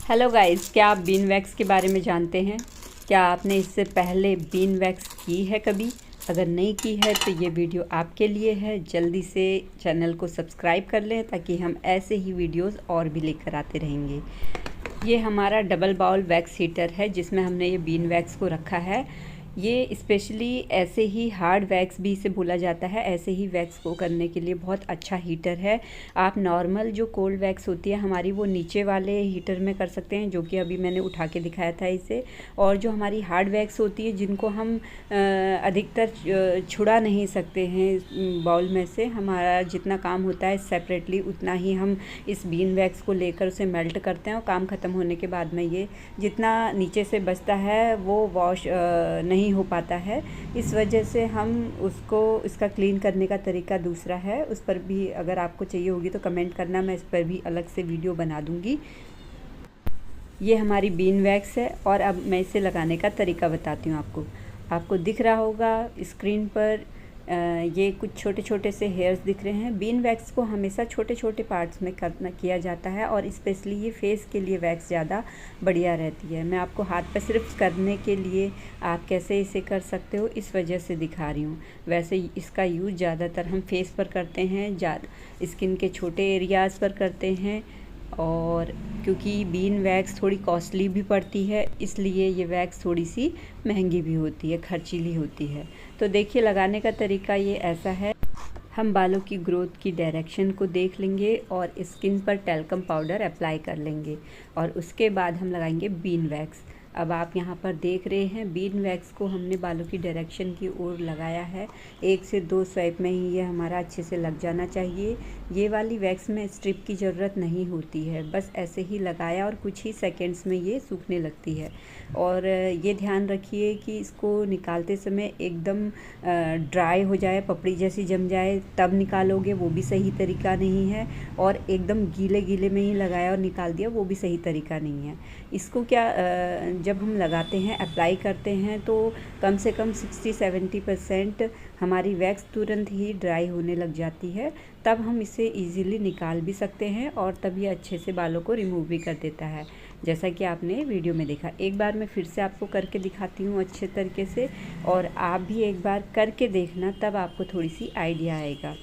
Hello guys, क्या आप been wax के बारे में जानते हैं? क्या आपने इससे पहले बीन वैक्स की है कभी? अगर नहीं की है तो ये वीडियो आपके लिए है। जल्दी से चैनल को सब्सक्राइब कर लें ताकि हम ऐसे ही वीडियोस और भी लेकर आते रहेंगे। ये हमारा डबल बाउल वैक्स हीटर है जिसमें हमने ये बीन वैक्स को रखा है। ये स्पेशली ऐसे ही हार्ड वैक्स भी इसे बोला जाता है, ऐसे ही वैक्स को करने के लिए बहुत अच्छा हीटर है। आप नॉर्मल जो कोल्ड वैक्स होती है हमारी, वो नीचे वाले हीटर में कर सकते हैं, जो कि अभी मैंने उठा के दिखाया था इसे। और जो हमारी हार्ड वैक्स होती है जिनको हम अधिकतर छुड़ा नहीं सकते हैं बाउल में से, हमारा जितना काम होता है सेपरेटली उतना ही हम इस बीन वैक्स को लेकर उसे मेल्ट करते हैं और काम ख़त्म होने के बाद में ये जितना नीचे से बचता है वो वॉश नहीं हो पाता है। इस वजह से हम उसको, इसका क्लीन करने का तरीका दूसरा है। उस पर भी अगर आपको चाहिए होगी तो कमेंट करना, मैं इस पर भी अलग से वीडियो बना दूंगी। ये हमारी बीन वैक्स है और अब मैं इसे लगाने का तरीका बताती हूँ आपको। आपको दिख रहा होगा स्क्रीन पर ये कुछ छोटे छोटे से हेयर्स दिख रहे हैं। बीन वैक्स को हमेशा छोटे छोटे पार्ट्स में किया जाता है और स्पेशली ये फेस के लिए वैक्स ज़्यादा बढ़िया रहती है। मैं आपको हाथ पर सिर्फ करने के लिए आप कैसे इसे कर सकते हो इस वजह से दिखा रही हूँ। वैसे इसका यूज़ ज़्यादातर हम फेस पर करते हैं, ज़्यादा स्किन के छोटे एरियाज़ पर करते हैं। और क्योंकि बीन वैक्स थोड़ी कॉस्टली भी पड़ती है इसलिए ये वैक्स थोड़ी सी महंगी भी होती है, खर्चीली होती है। तो देखिए लगाने का तरीका ये ऐसा है। हम बालों की ग्रोथ की डायरेक्शन को देख लेंगे और स्किन पर टैल्कम पाउडर अप्लाई कर लेंगे और उसके बाद हम लगाएंगे बीन वैक्स। अब आप यहाँ पर देख रहे हैं बीन वैक्स को हमने बालों की डायरेक्शन की ओर लगाया है। 1 से 2 स्वाइप में ही ये हमारा अच्छे से लग जाना चाहिए। ये वाली वैक्स में स्ट्रिप की ज़रूरत नहीं होती है, बस ऐसे ही लगाया और कुछ ही सेकंड्स में ये सूखने लगती है। और ये ध्यान रखिए कि इसको निकालते समय एकदम ड्राई हो जाए, पपड़ी जैसी जम जाए तब निकालोगे, वो भी सही तरीका नहीं है। और एकदम गीले गीले में ही लगाया और निकाल दिया, वो भी सही तरीका नहीं है। इसको क्या जब हम लगाते हैं, अप्लाई करते हैं, तो कम से कम 60-70% हमारी वैक्स तुरंत ही ड्राई होने लग जाती है। तब हम इसे इजीली निकाल भी सकते हैं और तब ये अच्छे से बालों को रिमूव भी कर देता है, जैसा कि आपने वीडियो में देखा। एक बार मैं फिर से आपको करके दिखाती हूँ अच्छे तरीके से, और आप भी एक बार करके देखना, तब आपको थोड़ी सी आइडिया आएगा।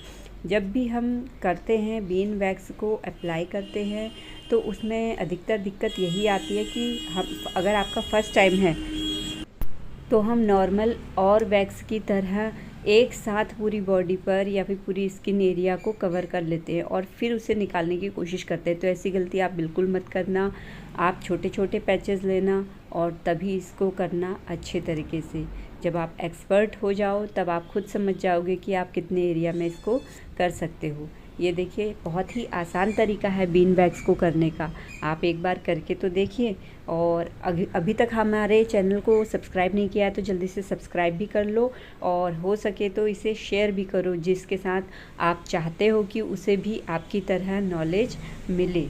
जब भी हम करते हैं बीन वैक्स को अप्लाई करते हैं तो उसमें अधिकतर दिक्कत यही आती है कि हम, अगर आपका फर्स्ट टाइम है तो हम नॉर्मल और वैक्स की तरह एक साथ पूरी बॉडी पर या फिर पूरी स्किन एरिया को कवर कर लेते हैं और फिर उसे निकालने की कोशिश करते हैं। तो ऐसी गलती आप बिल्कुल मत करना। आप छोटे छोटे पैचेस लेना और तभी इसको करना अच्छे तरीके से। जब आप एक्सपर्ट हो जाओ तब आप खुद समझ जाओगे कि आप कितने एरिया में इसको कर सकते हो। ये देखिए, बहुत ही आसान तरीका है बीन वैक्स को करने का। आप एक बार करके तो देखिए। और अभी तक हमारे चैनल को सब्सक्राइब नहीं किया है तो जल्दी से सब्सक्राइब भी कर लो, और हो सके तो इसे शेयर भी करो जिसके साथ आप चाहते हो कि उसे भी आपकी तरह नॉलेज मिले।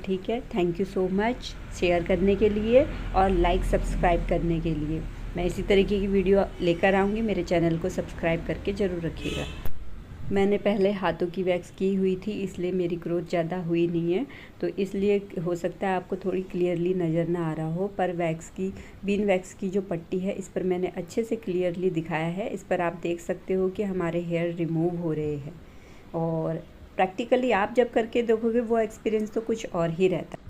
ठीक है, thank you so much share करने के लिए और लाइक सब्सक्राइब करने के लिए। मैं इसी तरीके की वीडियो लेकर आऊँगी। मेरे चैनल को सब्सक्राइब करके ज़रूर रखिएगा। मैंने पहले हाथों की वैक्स की हुई थी इसलिए मेरी ग्रोथ ज़्यादा हुई नहीं है, तो इसलिए हो सकता है आपको थोड़ी क्लियरली नज़र ना आ रहा हो। पर वैक्स की, बीन वैक्स की जो पट्टी है इस पर मैंने अच्छे से क्लियरली दिखाया है। इस पर आप देख सकते हो कि हमारे हेयर रिमूव हो रहे हैं, और प्रैक्टिकली आप जब करके देखोगे वो एक्सपीरियंस तो कुछ और ही रहता है।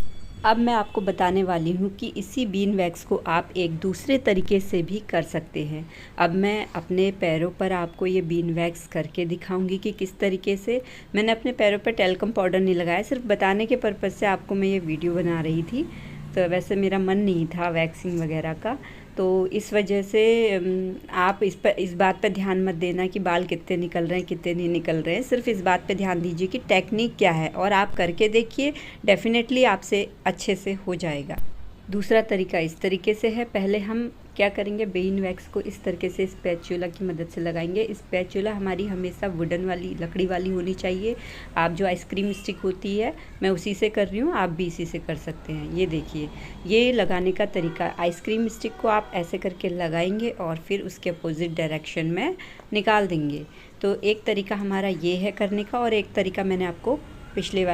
अब मैं आपको बताने वाली हूँ कि इसी बीन वैक्स को आप एक दूसरे तरीके से भी कर सकते हैं। अब मैं अपने पैरों पर आपको ये बीन वैक्स करके दिखाऊंगी कि किस तरीके से। मैंने अपने पैरों पर टैल्कम पाउडर नहीं लगाया, सिर्फ बताने के पर्पज़ से आपको मैं ये वीडियो बना रही थी। तो वैसे मेरा मन नहीं था वैक्सिंग वगैरह का, तो इस वजह से आप इस बात पर ध्यान मत देना कि बाल कितने निकल रहे हैं कितने नहीं निकल रहे हैं। सिर्फ इस बात पे ध्यान दीजिए कि टेक्निक क्या है, और आप करके देखिए, डेफिनेटली आपसे अच्छे से हो जाएगा। दूसरा तरीका इस तरीके से है। पहले हम क्या करेंगे, बीन वैक्स को इस तरीके से स्पैचुला की मदद से लगाएंगे। स्पैचुला हमारी हमेशा वुडन वाली, लकड़ी वाली होनी चाहिए। आप जो आइसक्रीम स्टिक होती है, मैं उसी से कर रही हूँ, आप भी इसी से कर सकते हैं। ये देखिए, ये लगाने का तरीका, आइसक्रीम स्टिक को आप ऐसे करके लगाएंगे और फिर उसके अपोजिट डायरेक्शन में निकाल देंगे। तो एक तरीका हमारा ये है करने का, और एक तरीका मैंने आपको पिछली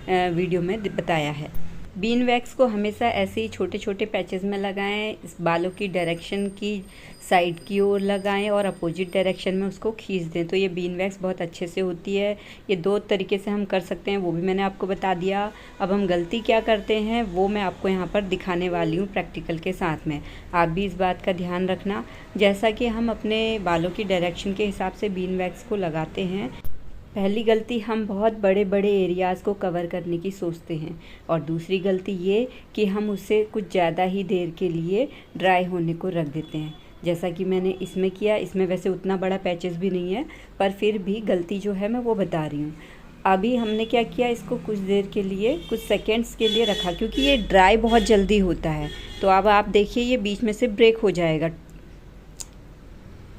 वीडियो में बताया है। बीन वैक्स को हमेशा ऐसे ही छोटे छोटे पैचेस में लगाएं, इस बालों की डायरेक्शन की साइड की ओर लगाएं और अपोजिट डायरेक्शन में उसको खींच दें, तो ये बीन वैक्स बहुत अच्छे से होती है। ये 2 तरीके से हम कर सकते हैं, वो भी मैंने आपको बता दिया। अब हम गलती क्या करते हैं वो मैं आपको यहाँ पर दिखाने वाली हूँ प्रैक्टिकल के साथ में। आप भी इस बात का ध्यान रखना। जैसा कि हम अपने बालों की डायरेक्शन के हिसाब से बीन वैक्स को लगाते हैं, पहली गलती हम बहुत बड़े बड़े एरियाज़ को कवर करने की सोचते हैं, और दूसरी गलती ये कि हम उसे कुछ ज़्यादा ही देर के लिए ड्राई होने को रख देते हैं, जैसा कि मैंने इसमें किया। इसमें वैसे उतना बड़ा पैचेस भी नहीं है, पर फिर भी गलती जो है मैं वो बता रही हूँ। अभी हमने क्या किया, इसको कुछ देर के लिए, कुछ सेकेंड्स के लिए रखा, क्योंकि ये ड्राई बहुत जल्दी होता है। तो अब आप देखिए ये बीच में से ब्रेक हो जाएगा।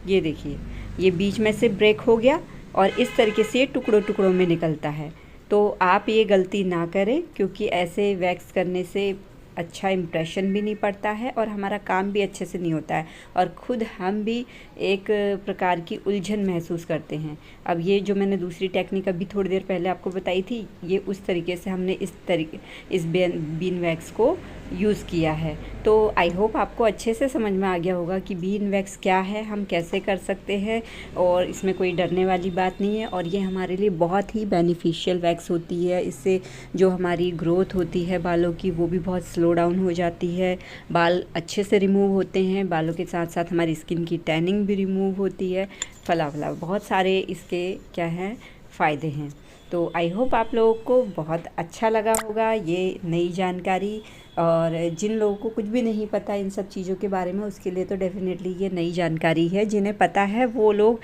ये देखिए ये बीच में से ब्रेक हो गया और इस तरीके से टुकड़ों टुकड़ों में निकलता है। तो आप ये गलती ना करें, क्योंकि ऐसे वैक्स करने से अच्छा इम्प्रेशन भी नहीं पड़ता है और हमारा काम भी अच्छे से नहीं होता है, और ख़ुद हम भी एक प्रकार की उलझन महसूस करते हैं। अब ये जो मैंने दूसरी टेक्निक अभी थोड़ी देर पहले आपको बताई थी, ये उस तरीके से हमने इस बीन वैक्स को यूज़ किया है। तो आई होप आपको अच्छे से समझ में आ गया होगा कि बीन वैक्स क्या है, हम कैसे कर सकते हैं, और इसमें कोई डरने वाली बात नहीं है। और ये हमारे लिए बहुत ही बेनिफिशियल वैक्स होती है। इससे जो हमारी ग्रोथ होती है बालों की, वो भी बहुत स्लो डाउन हो जाती है, बाल अच्छे से रिमूव होते हैं, बालों के साथ साथ हमारी स्किन की टैनिंग भी रिमूव होती है। फला बहुत सारे इसके क्या हैं फ़ायदे हैं। तो आई होप आप लोगों को बहुत अच्छा लगा होगा ये नई जानकारी, और जिन लोगों को कुछ भी नहीं पता इन सब चीज़ों के बारे में, उसके लिए तो डेफ़िनेटली ये नई जानकारी है। जिन्हें पता है वो लोग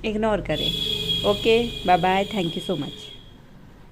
इग्नोर करें। Okay, bye bye, thank you so much.